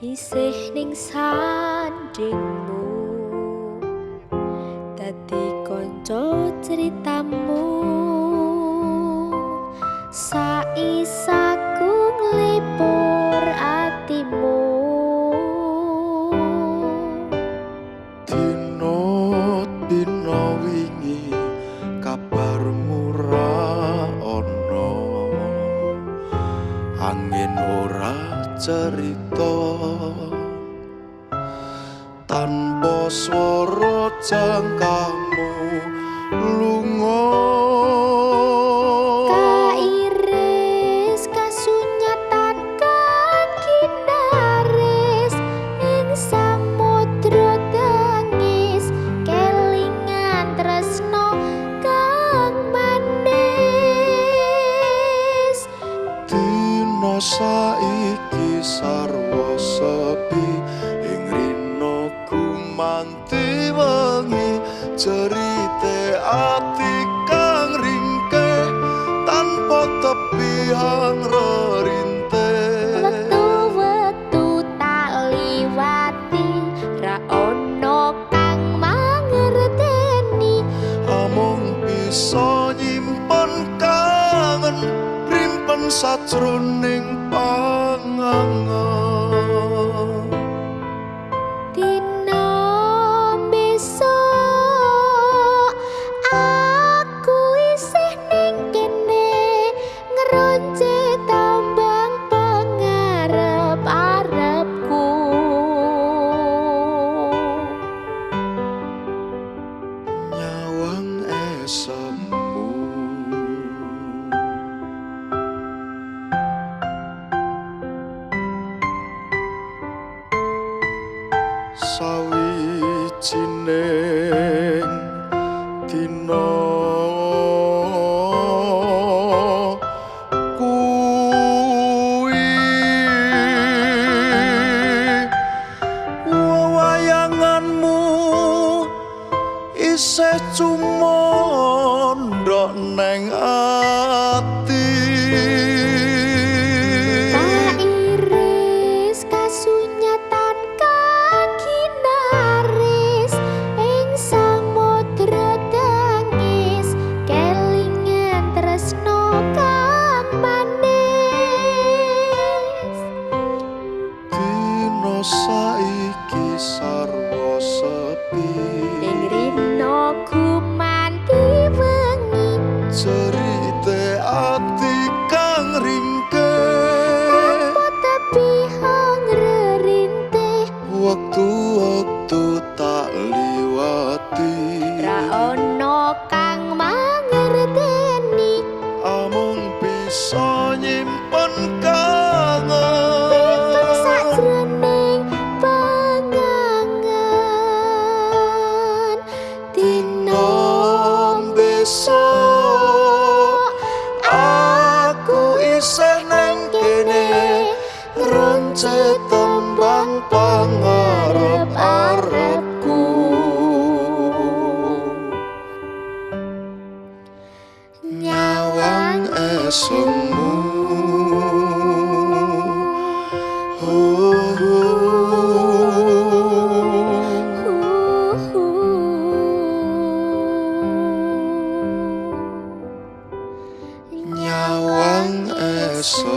isih ning sandingmu dadi kanca ceritamu saisaku nglipur atimu dino wingi kabarmu ra ono angin ora cerita tanpa swara jangkamu lunga kairis kasunyatan kang kinaris ing samudra tangis kelingan tresno kang manis dino saiki sarwa sepi ing rino gumanti wengi cerite ati kang ringkeh tanpa tepian rerintih wektu-wektu tak liwati ra ono kang mangerteni amung bisa nyimpen kangen rimpen sajroning pangangen dina besok aku isih ning kene ngeronce tambang pangarep-arepku nyawang esemu sawijining dina kuwi wayanganmu isih cumondhok neng ati kairis kasunyatan kang kinaris ing samudra tangis kelingan tresno kang manis dino saiki sarwa sepi ing rino gumanti wengi cerite ati kang ringkeh tanpa tepian rerintih waktu-waktu tak liwati ra ono kang mangerteni amung bisa nyimpen kangen sajroning pangangen dino besok aku isih neng kene ngeronce tembang pangarep-arepku nyawang esemu nyawang esemu